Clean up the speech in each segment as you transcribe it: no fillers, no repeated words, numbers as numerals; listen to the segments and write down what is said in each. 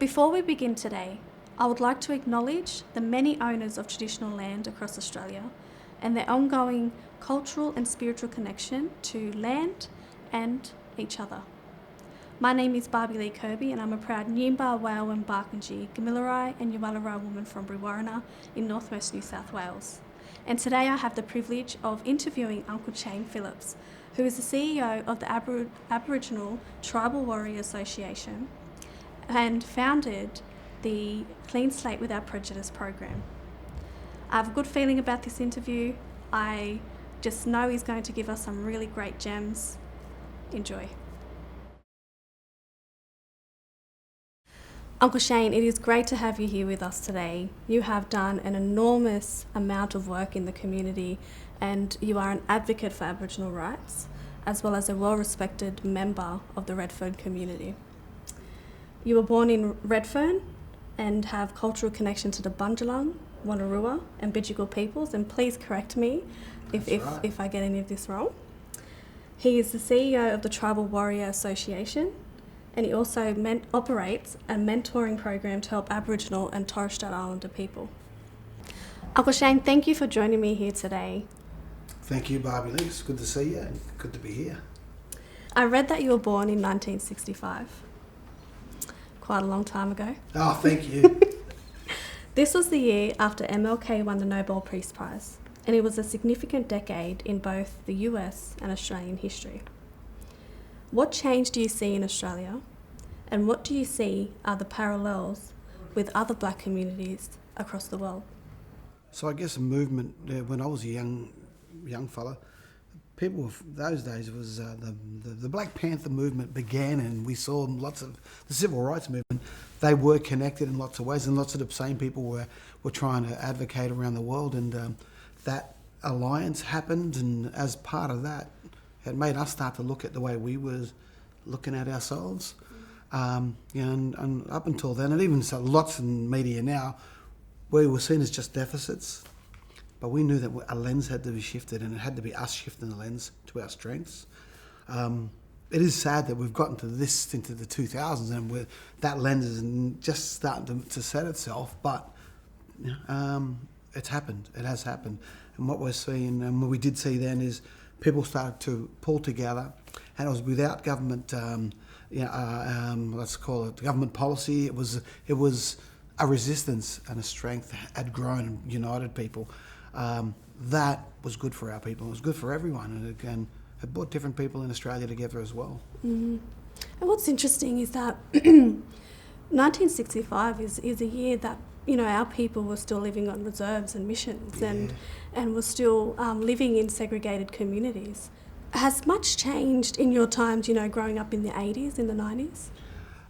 Before we begin today, I would like to acknowledge the many owners of traditional land across Australia and their ongoing cultural and spiritual connection to land and each other. My name is Barbie-Lee Kirby and I'm a proud Nyimba, Wailwan, Barkindji, Gamilaroi and Yuwallara woman from Brewarrina in northwest New South Wales. And today I have the privilege of interviewing Uncle Shane Phillips, who is the CEO of the Aboriginal Tribal Warrior Association and founded the Clean Slate Without Prejudice program. I have a good feeling about this interview. I just know he's going to give us some really great gems. Enjoy. Uncle Shane, it is great to have you here with us today. You have done an enormous amount of work in the community and you are an advocate for Aboriginal rights, as well as a well-respected member of the Redfern community. You were born in Redfern and have cultural connection to the Bundjalung, Wonnarua and Bidjigal peoples, and please correct me if I get any of this wrong. He is the CEO of the Tribal Warrior Association, and he also operates a mentoring program to help Aboriginal and Torres Strait Islander people. Uncle Shane, thank you for joining me here today. Thank you, Barbie-Lee. It's good to see you and good to be here. I read that you were born in 1965. Quite a long time ago. Oh, thank you. This was the year after MLK won the Nobel Peace Prize, and it was a significant decade in both the US and Australian history. What change do you see in Australia, and what do you see are the parallels with other black communities across the world? So I guess a movement, when I was a young fella, people of those days was the Black Panther movement began, and we saw lots of the civil rights movement. They were connected in lots of ways, and lots of the same people were trying to advocate around the world, and that alliance happened, and as part of that, it made us start to look at the way we were looking at ourselves. And up until then, and even so lots in media now, we were seen as just deficits. But we knew that a lens had to be shifted, and it had to be us shifting the lens to our strengths. It is sad that we've gotten to this into the 2000s, and that lens is just starting to set itself. But it's happened. It has happened. And what we're seeing, and what we did see then, is people started to pull together, and it was without government. Let's call it government policy. It was a resistance and a strength had grown and united people. That was good for our people. It was good for everyone, and it brought different people in Australia together as well. Mm-hmm. And what's interesting is that 1965 is a year that our people were still living on reserves and missions, and were still living in segregated communities. Has much changed in your times? Growing up in the 80s, in the 90s.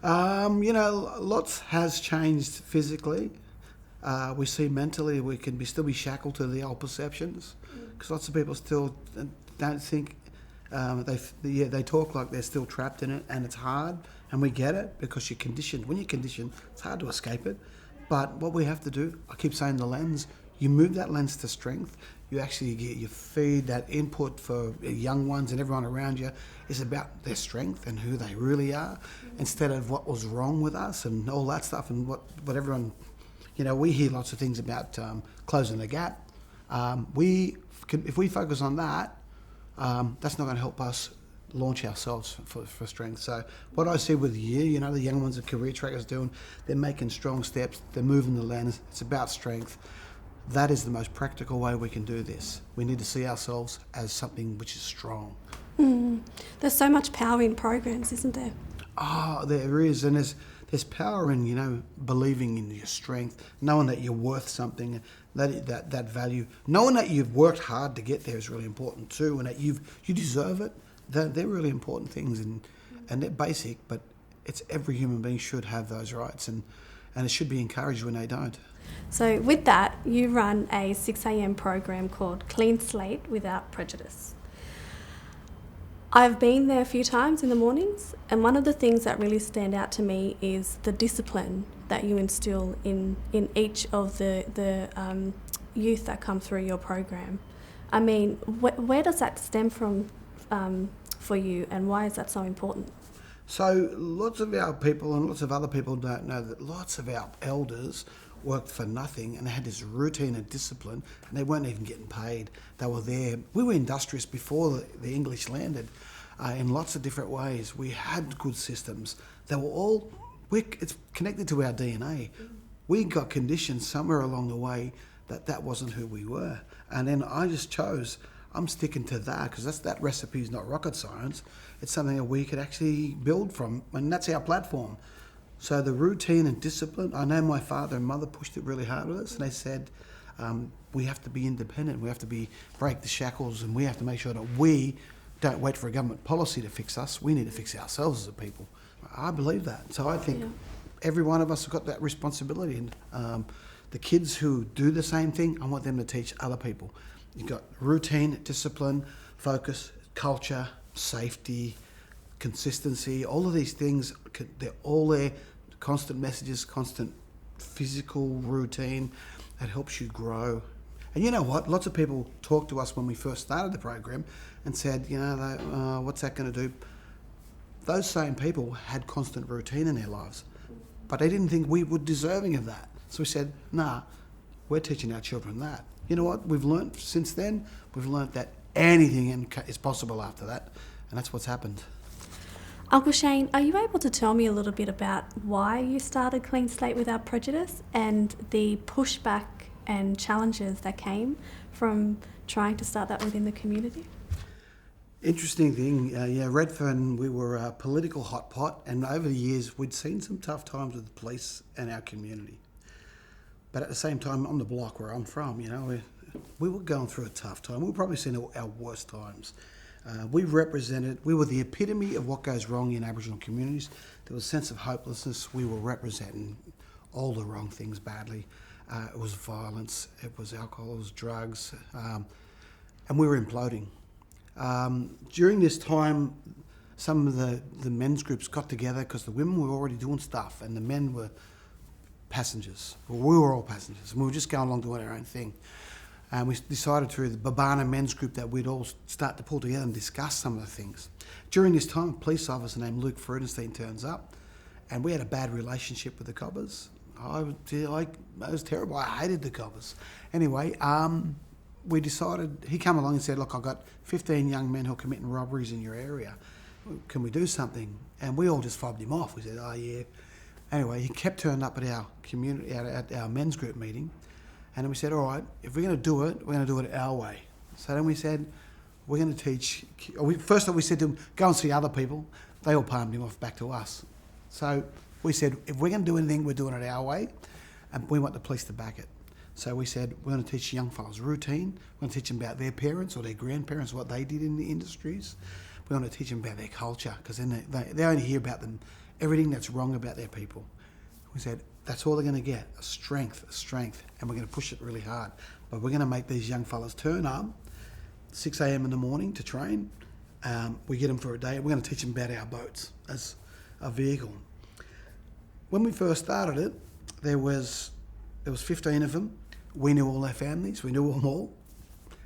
Lots has changed physically. We see mentally we can still be shackled to the old perceptions, because lots of people still don't think, they talk like they're still trapped in it, and it's hard, and we get it because you're conditioned. When you're conditioned, it's hard to escape it. But what we have to do, I keep saying the lens, you move that lens to strength, you feed that input for young ones and everyone around you is about their strength and who they really are, instead of what was wrong with us and all that stuff, and what everyone... we hear lots of things about closing the gap. If we focus on that, that's not going to help us launch ourselves for strength. So what I see with you, the young ones that CareerTrackers doing, they're making strong steps, they're moving the lens, it's about strength. That is the most practical way we can do this. We need to see ourselves as something which is strong. There's so much power in programs, isn't there? Oh, there is, and there's power in, believing in your strength, knowing that you're worth something, that value. Knowing that you've worked hard to get there is really important too, and that you deserve it. They're really important things, and they're basic, but it's every human being should have those rights, and it should be encouraged when they don't. So with that, you run a 6 a.m. program called Clean Slate Without Prejudice. I've been there a few times in the mornings, and one of the things that really stand out to me is the discipline that you instill in each of the youth that come through your program. I mean, where does that stem from for you, and why is that so important? So lots of our people and lots of other people don't know that lots of our elders worked for nothing and they had this routine and discipline and they weren't even getting paid. They were there. We were industrious before the English landed in lots of different ways. We had good systems. They were all, it's connected to our DNA. We got conditioned somewhere along the way that wasn't who we were. And then I just chose, I'm sticking to that because that recipe is not rocket science. It's something that we could actually build from, and that's our platform. So the routine and discipline, I know my father and mother pushed it really hard with us, and they said, we have to be independent, we have to break the shackles, and we have to make sure that we don't wait for a government policy to fix us, we need to fix ourselves as a people. I believe that. So I think every one of us have got that responsibility. And the kids who do the same thing, I want them to teach other people. You've got routine, discipline, focus, culture, safety, consistency, all of these things, they're all there. Constant messages, constant physical routine that helps you grow. And you know what? Lots of people talked to us when we first started the program and said, what's that going to do? Those same people had constant routine in their lives, but they didn't think we were deserving of that. So we said, nah, we're teaching our children that. You know what we've learned since then? We've learned that anything is possible after that, and that's what's happened. Uncle Shane, are you able to tell me a little bit about why you started Clean Slate Without Prejudice and the pushback and challenges that came from trying to start that within the community? Interesting thing, Redfern, we were a political hot pot, and over the years we'd seen some tough times with the police and our community. But at the same time, on the block where I'm from, we were going through a tough time. We were probably seeing our worst times. We were the epitome of what goes wrong in Aboriginal communities. There was a sense of hopelessness. We were representing all the wrong things badly. It was violence, it was alcohol, it was drugs, and we were imploding. During this time, some of the men's groups got together because the women were already doing stuff and the men were passengers. Well, we were all passengers, and we were just going along doing our own thing. And we decided through the Babana men's group that we'd all start to pull together and discuss some of the things. During this time, a police officer named Luke Freudenstein turns up, and we had a bad relationship with the coppers. It was terrible. I hated the coppers. Anyway, we decided, he came along and said, look, I've got 15 young men who are committing robberies in your area. Can we do something? And we all just fobbed him off. We said, oh yeah. Anyway, he kept turning up at our community, at our men's group meeting. And then we said, all right, if we're going to do it, we're going to do it our way. So then we said, we're going to teach. First of all, we said to him, go and see other people. They all palmed him off back to us. So we said, if we're going to do anything, we're doing it our way. And we want the police to back it. So we said, we're going to teach young fellas routine. We're going to teach them about their parents or their grandparents, what they did in the industries. We're going to teach them about their culture, because then they only hear about them, everything that's wrong about their people. We said, that's all they're going to get, a strength, and we're going to push it really hard. But we're going to make these young fellas turn up 6 a.m. in the morning to train. We get them for a day. We're going to teach them about our boats as a vehicle. When we first started it, there was 15 of them. We knew all their families. We knew them all.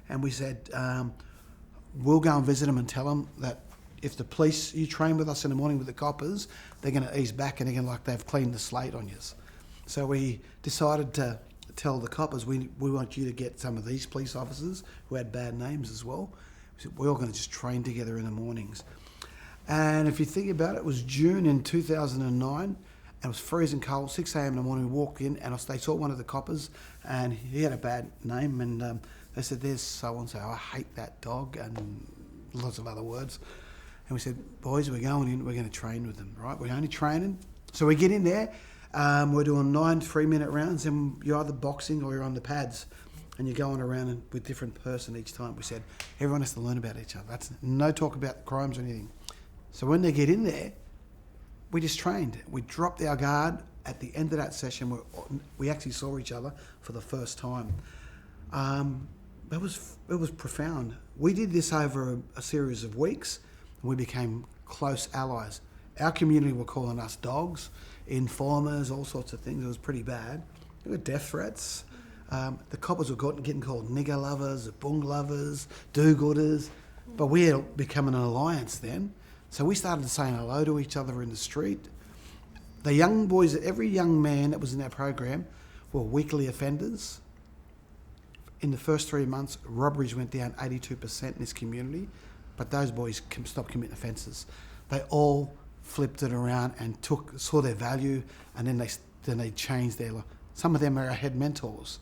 And we said, we'll go and visit them and tell them that if the police, you train with us in the morning with the coppers, they're going to ease back and they're going to like they've cleaned the slate on you. So we decided to tell the coppers, we want you to get some of these police officers who had bad names as well. We said, we're all going to just train together in the mornings. And if you think about it, it was June in 2009, and it was freezing cold, 6 a.m. in the morning. We walked in, and they saw one of the coppers, and he had a bad name, and they said, there's so-and-so, I hate that dog, and lots of other words. And we said, boys, we're going in, we're going to train with them, right? We're only training. So we get in there, we're doing 9 3-minute rounds, and you're either boxing or you're on the pads, and you're going around with different person each time. We said, everyone has to learn about each other. That's no talk about crimes or anything. So when they get in there, we just trained. We dropped our guard. At the end of that session, we actually saw each other for the first time. It was profound. We did this over a series of weeks, and we became close allies. Our community were calling us dogs, informers, all sorts of things. It was pretty bad. There were death threats. The coppers were getting called nigger lovers, boong lovers, do-gooders. But we had become an alliance then. So we started saying hello to each other in the street. The young boys, every young man that was in our program were weekly offenders. In the first 3 months, robberies went down 82% in this community, but those boys stopped committing offences. They all flipped it around and saw their value, and then they changed their life. Some of them are our head mentors.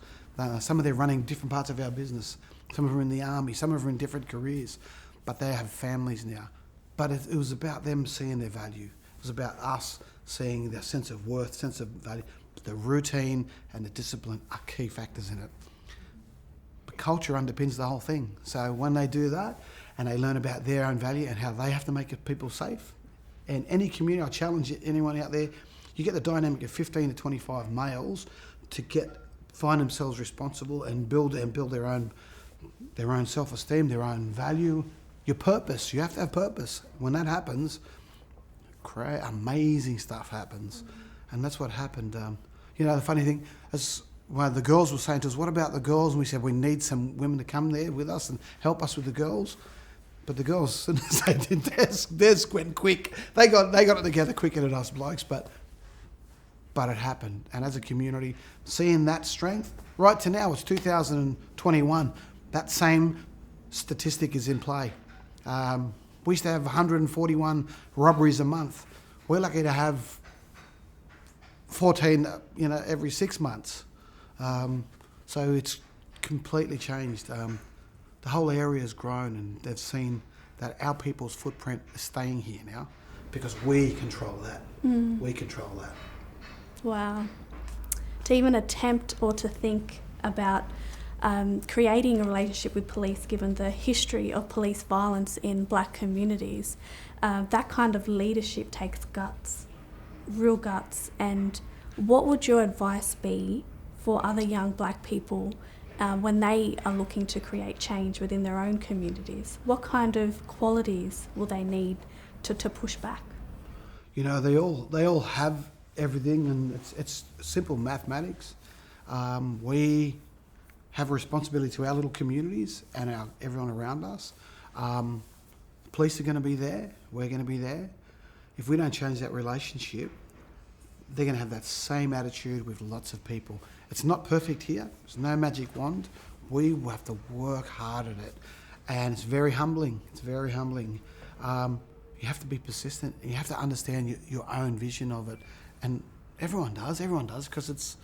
Some of them are running different parts of our business. Some of them are in the army. Some of them are in different careers, but they have families now. But it was about them seeing their value. It was about us seeing their sense of worth, sense of value. The routine and the discipline are key factors in it. But culture underpins the whole thing. So when they do that and they learn about their own value and how they have to make people safe, and any community, I challenge anyone out there, you get the dynamic of 15 to 25 males to find themselves responsible and build their own self-esteem, their own value, your purpose. You have to have purpose. When that happens, amazing stuff happens. And that's what happened. The funny thing is, one of the girls were saying to us, what about the girls? And we said, we need some women to come there with us and help us with the girls. But the girls, theirs went quick. They got it together quicker than us blokes, but it happened. And as a community, seeing that strength, right to now, it's 2021, that same statistic is in play. We used to have 141 robberies a month. We're lucky to have 14, every 6 months. So it's completely changed. The whole area has grown, and they've seen that our people's footprint is staying here now because we control that. We control that. Wow. To even attempt or to think about creating a relationship with police, given the history of police violence in black communities, that kind of leadership takes guts, real guts. And what would your advice be for other young black people when they are looking to create change within their own communities? What kind of qualities will they need to push back? They all have everything, and it's simple mathematics. We have a responsibility to our little communities and everyone around us. Police are going to be there. We're going to be there. If we don't change that relationship, they're going to have that same attitude with lots of people. It's not perfect here. There's no magic wand. We have to work hard at it. And it's very humbling. It's very humbling. You have to be persistent. You have to understand your own vision of it. And everyone does, because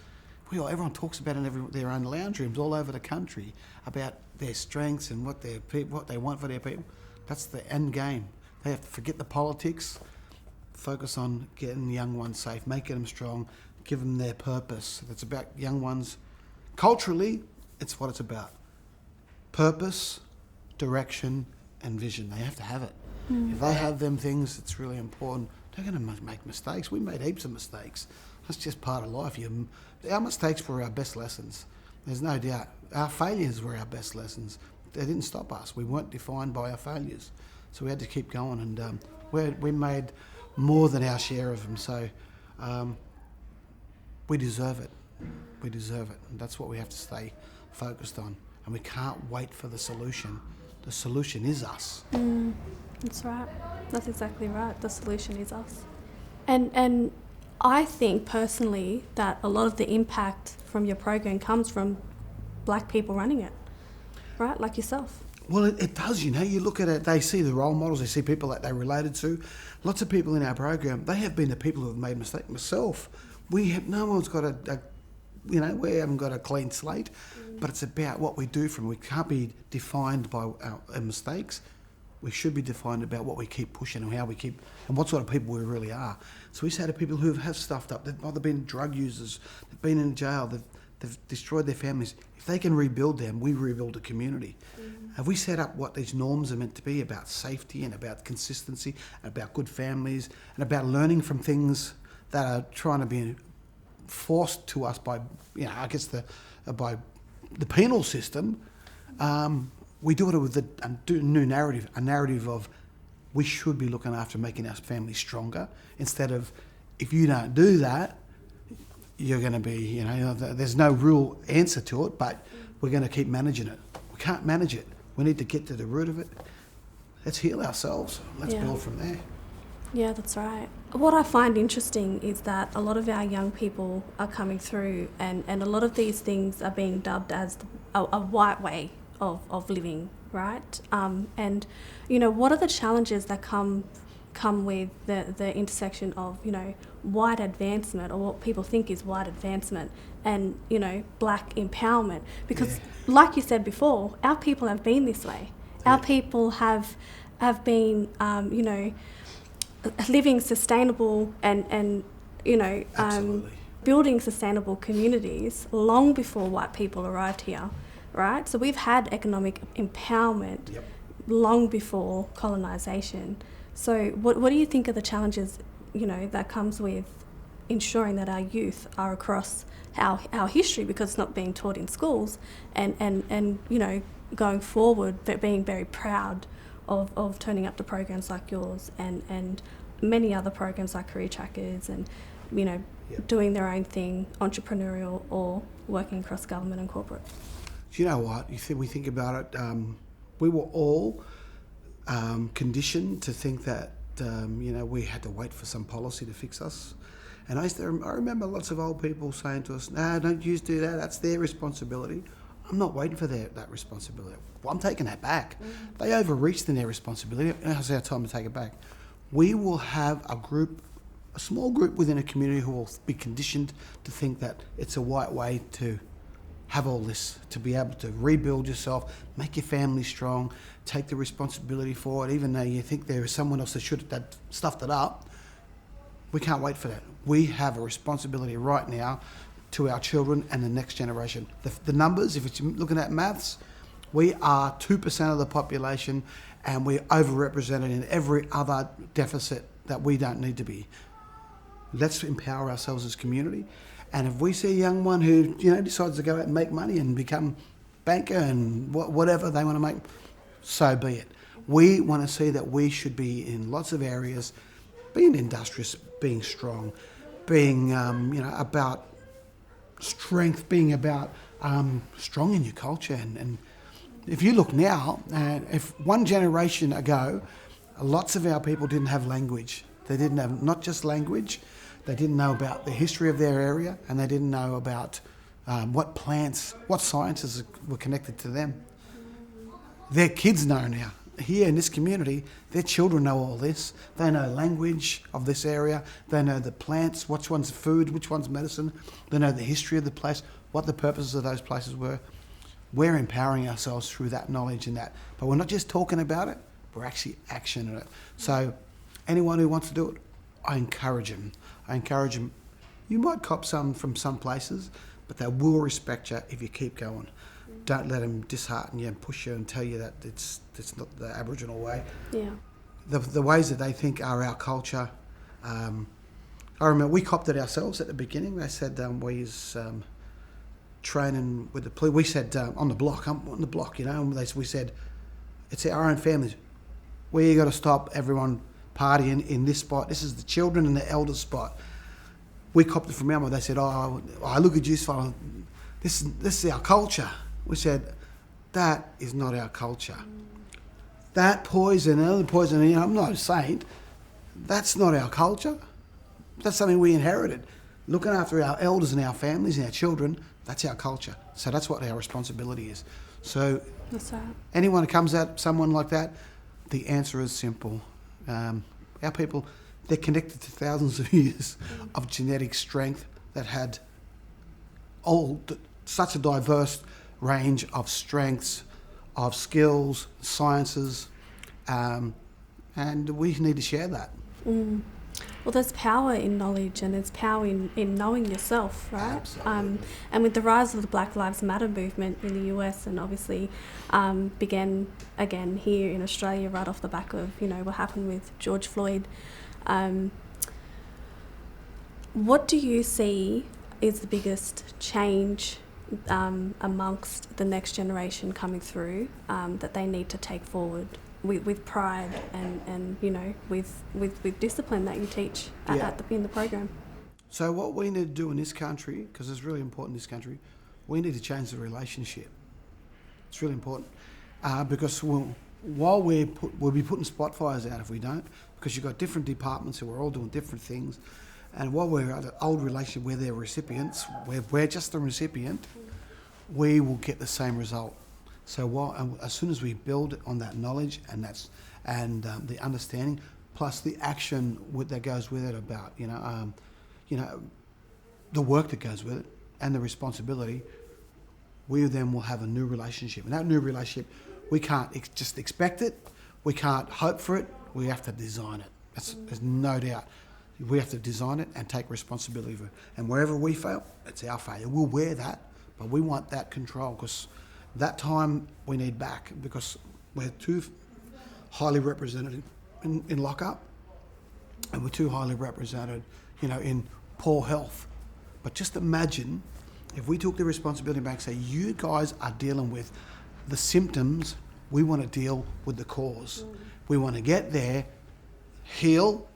everyone talks about it in their own lounge rooms all over the country about their strengths and what they want for their people. That's the end game. They have to forget the politics, focus on getting young ones safe, making them strong, give them their purpose. It's about young ones. Culturally, it's what it's about. Purpose, direction, and vision. They have to have it. If they have them things, it's really important. They're going to make mistakes. We made heaps of mistakes. That's just part of life. Our mistakes were our best lessons. There's no doubt. Our failures were our best lessons. They didn't stop us. We weren't defined by our failures. So we had to keep going, and we made more than our share of them. So we deserve it. We deserve it. And that's what we have to stay focused on. And we can't wait for the solution. The solution is us. That's right. That's exactly right. The solution is us. And I think personally that a lot of the impact from your program comes from black people running it, right? Like yourself. Well, it does, You look at it, they see the role models, they see people that they're related to. Lots of people in our program, they have been the people who have made mistakes. Myself, no one's got we haven't got a clean slate, but it's about what we do from. We can't be defined by our mistakes. We should be defined about what we keep pushing and how we keep, and what sort of people we really are. So we say to people who have stuffed up, they've either been drug users, they've been in jail, they've destroyed their families. If they can rebuild them, we rebuild a community. Have we set up what these norms are meant to be about safety and about consistency, and about good families, and about learning from things that are trying to be forced to us by, by the penal system? We do it with a new narrative, a narrative of we should be looking after making our family stronger, instead of, if you don't do that, you're going to be, there's no real answer to it, but we're going to keep managing it. We can't manage it. We need to get to the root of it. Let's heal ourselves. Let's build from there. Yeah, that's right. What I find interesting is that a lot of our young people are coming through, and a lot of these things are being dubbed as a white way of living, right? And, what are the challenges that come with the intersection of, white advancement, or what people think is white advancement, and, black empowerment? Because, like you said before, our people have been this way. Our people have been, living sustainable and Absolutely. building sustainable communities long before white people arrived here, right? So we've had economic empowerment long before colonisation. So what do you think are the challenges, that comes with ensuring that our youth are across our history, because it's not being taught in schools, and going forward, but being very proud of turning up to programs like yours and many other programs like CareerTrackers, and doing their own thing, entrepreneurial or working across government and corporate. Do you know what? We think about it. We were all conditioned to think that we had to wait for some policy to fix us. And I remember lots of old people saying to us, "No, don't you do that. That's their responsibility." I'm not waiting for that responsibility. Well, I'm taking that back. They overreached in their responsibility. Now's our time to take it back. We will have a small group within a community who will be conditioned to think that it's a white way to have all this, to be able to rebuild yourself, make your family strong, take the responsibility for it, even though you think there is someone else that stuffed it up. We can't wait for that. We have a responsibility right now to our children and the next generation. The numbers, if it's looking at maths, we are 2% of the population, and we're overrepresented in every other deficit that we don't need to be. Let's empower ourselves as a community. And if we see a young one who decides to go out and make money and become banker and whatever they want to make, so be it. We want to see that we should be in lots of areas, being industrious, being strong, being about strength, being about strong in your culture. And if you look now, if one generation ago, lots of our people didn't have language. They didn't have not just language, they didn't know about the history of their area, and they didn't know about what plants, what sciences were connected to them. Their kids know now. Here in this community, their children know all this. They know language of this area. They know the plants, which one's food, which one's medicine. They know the history of the place, what the purposes of those places were. We're empowering ourselves through that knowledge and that. But we're not just talking about it, we're actually actioning it. So anyone who wants to do it, I encourage them. You might cop some from some places, but they will respect you if you keep going. Don't let them dishearten you and push you and tell you that it's not the Aboriginal way. Yeah. The ways that they think are our culture. I remember we copped it ourselves at the beginning. They said we was training with the police. We said on the block, and we said it's our own families. We got to stop everyone partying in this spot. This is the children and the elders spot. We copped it from our mother. They said, "Oh, look at you, fella. This is our culture." We said, that is not our culture. That poison, other poison, I'm not a saint. That's not our culture. That's something we inherited. Looking after our elders and our families and our children, that's our culture. So that's what our responsibility is. So that's right. Anyone who comes at someone like that, the answer is simple. Our people, they're connected to thousands of years of genetic strength that had such a diverse range of strengths, of skills, sciences, and we need to share that. Well, there's power in knowledge, and there's power in knowing yourself, right? Absolutely. And with the rise of the Black Lives Matter movement in the US, and obviously began again here in Australia right off the back of what happened with George Floyd, what do you see is the biggest change amongst the next generation coming through that they need to take forward with pride and with discipline that you teach in the program? So what we need to do in this country, because it's really important in this country, we need to change the relationship. It's really important because while we'll be putting spot fires out if we don't, because you've got different departments who are all doing different things. And while we're at an old relationship where they're recipients, where we're just the recipient, we will get the same result. So as soon as we build on that knowledge and the understanding, plus the action that goes with it about the work that goes with it and the responsibility, we then will have a new relationship. And that new relationship, we can't just expect it. We can't hope for it. We have to design it. There's no doubt. We have to design it and take responsibility for it. And wherever we fail, it's our failure. We'll wear that, but we want that control, because that time we need back, because we're too highly represented in lockup, and we're too highly represented, in poor health. But just imagine if we took the responsibility back and say, you guys are dealing with the symptoms, we want to deal with the cause. We want to get there, heal,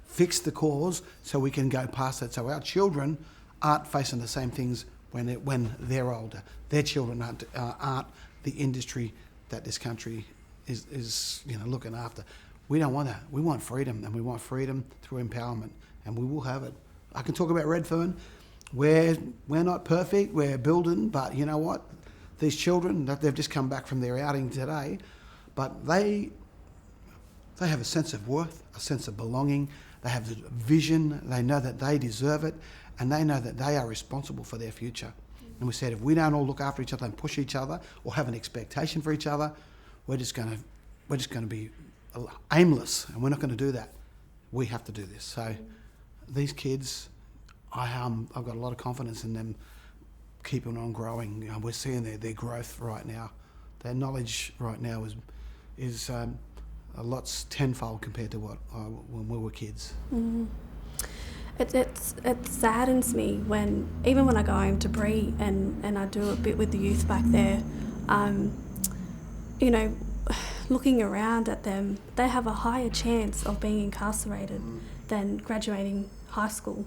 fix the cause, so we can go past it, so our children aren't facing the same things when they're older. Their children aren't the industry that this country is looking after. We don't want that. We want freedom, and we want freedom through empowerment, and we will have it. I can talk about Redfern. We're not perfect. We're building, but you know what? These children, they've just come back from their outing today, but they have a sense of worth, a sense of belonging. They have the vision. They know that they deserve it, and they know that they are responsible for their future. And we said, if we don't all look after each other and push each other, or have an expectation for each other, we're just going to be aimless, and we're not going to do that. We have to do this. So these kids, I've got a lot of confidence in them keeping on growing. We're seeing their growth right now. Their knowledge right now is a lot's tenfold compared to what when we were kids. Mm. It saddens me even when I go home to Bree and I do a bit with the youth back there, looking around at them, they have a higher chance of being incarcerated than graduating high school.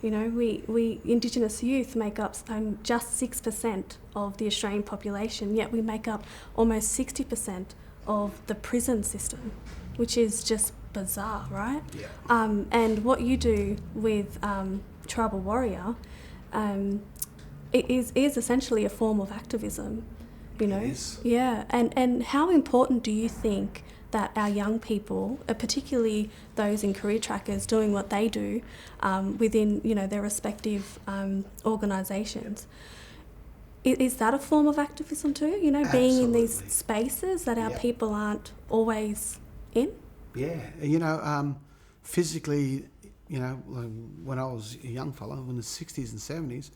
We Indigenous youth make up just 6% of the Australian population, yet we make up almost 60% of the prison system, which is just bizarre, right? Yeah. And what you do with Tribal Warrior, it is essentially a form of activism, It is. Yeah. And how important do you think that our young people, particularly those in CareerTrackers doing what they do within their respective organisations, is that a form of activism too? Being in these spaces that our people aren't always in? Yeah. Physically, when I was a young fella, in the 60s and 70s,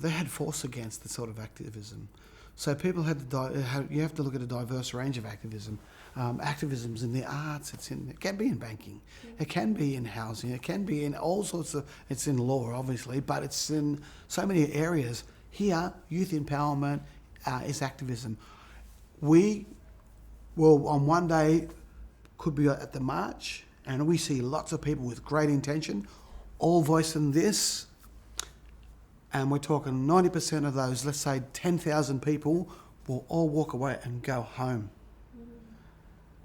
they had force against the sort of activism. So people you have to look at a diverse range of activism. Activism's in the arts, it can be in banking, it can be in housing, it can be in all sorts of, it's in law obviously, but it's in so many areas. Here, youth empowerment is activism. We will on one day could be at the march, and we see lots of people with great intention, all voicing this, and we're talking 90% of those, let's say 10,000 people, will all walk away and go home.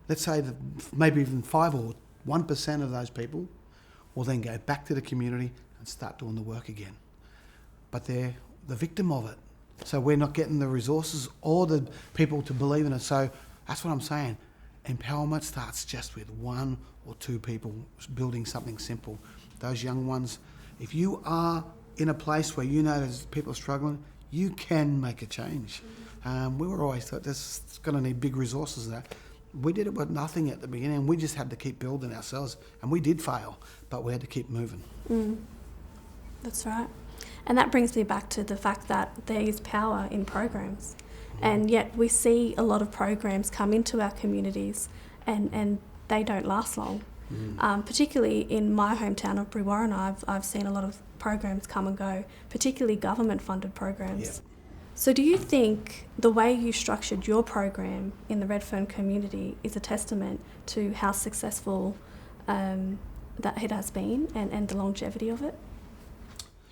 Let's say that maybe even 5 or 1% of those people will then go back to the community and start doing the work again. But they're the victim of it. So we're not getting the resources or the people to believe in it. So that's what I'm saying. Empowerment starts just with 1 or 2 people building something simple. Those young ones, if you are in a place where there's people struggling, you can make a change. We were always thought this is going to need big resources there. We did it with nothing at the beginning. We just had to keep building ourselves, and we did fail, but we had to keep moving. That's right. And that brings me back to the fact that there is power in programs, and yet we see a lot of programs come into our communities and they don't last long. Particularly in my hometown of Brewarrina, I've seen a lot of programs come and go, particularly government-funded programs. Yeah. So do you think the way you structured your program in the Redfern community is a testament to how successful that it has been and the longevity of it?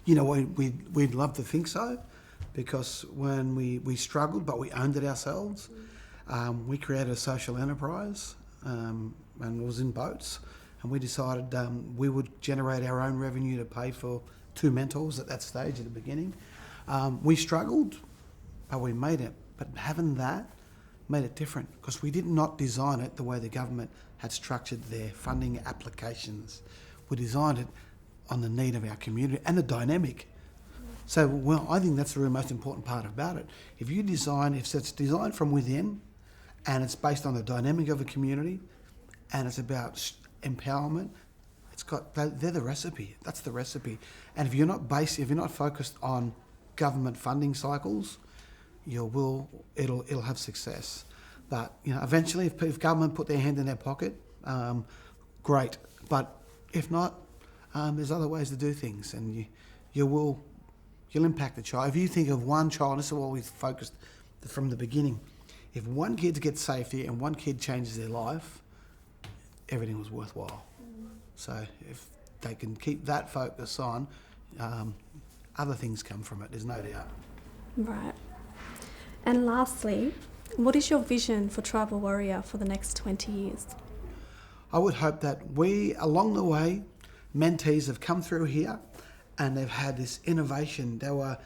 We'd love to think so, because when we struggled, but we owned it ourselves. We created a social enterprise and it was in boats, and we decided we would generate our own revenue to pay for 2 mentors at that stage at the beginning. We struggled, but we made it. But having that made it different because we did not design it the way the government had structured their funding applications. We designed it on the need of our community and the dynamic. So, well, I think that's the real most important part about it. If it's designed from within and it's based on the dynamic of a community and it's about empowerment, they're the recipe. That's the recipe. And if you're not focused on government funding cycles, it'll have success. But eventually, if government put their hand in their pocket, great. But if not, there's other ways to do things, and you'll impact the child. If you think of one child, this is what we've focused from the beginning. If one kid gets safety and one kid changes their life, everything was worthwhile. So if they can keep that focus on, other things come from it, there's no doubt. Right. And lastly, what is your vision for Tribal Warrior for the next 20 years? I would hope that along the way, mentees have come through here and they've had this innovation. They were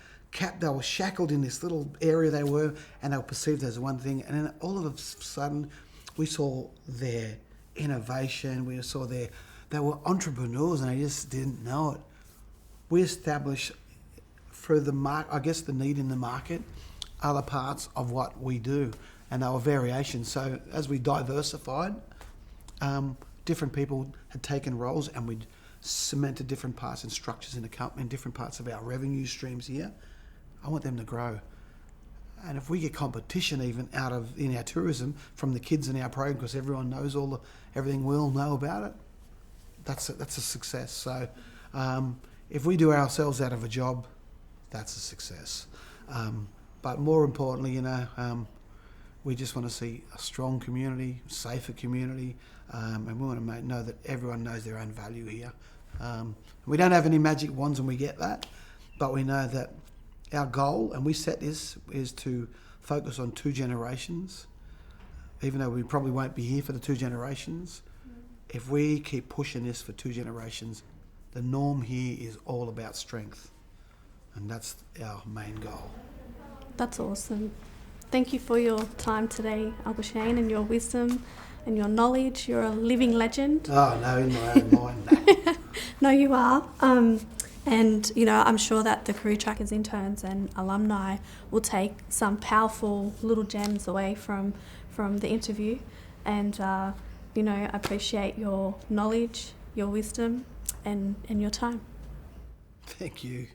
shackled in this little area and they were perceived as one thing. And then all of a sudden, we saw their innovation. We saw they were entrepreneurs and they just didn't know it. We established through the need in the market, other parts of what we do, and there were variations. So as we diversified, different people had taken roles, and we'd cemented different parts and structures in the company and different parts of our revenue streams here. I want them to grow. And if we get competition even in our tourism from the kids in our program, because everyone knows everything we all know about it, that's a success. So if we do ourselves out of a job, that's a success. But more importantly, we just want to see a strong community, safer community, and we want to know that everyone knows their own value here. We don't have any magic wands when we get that, but we know that our goal, and we set this, is to focus on 2 generations, even though we probably won't be here for the 2 generations. If we keep pushing this for 2 generations, the norm here is all about strength, and that's our main goal. That's awesome. Thank you for your time today, Uncle Shane, and your wisdom and your knowledge. You're a living legend. Oh, no, in my own mind. No, you are. And, I'm sure that the CareerTrackers interns and alumni will take some powerful little gems away from the interview. And, I appreciate your knowledge, your wisdom, and your time. Thank you.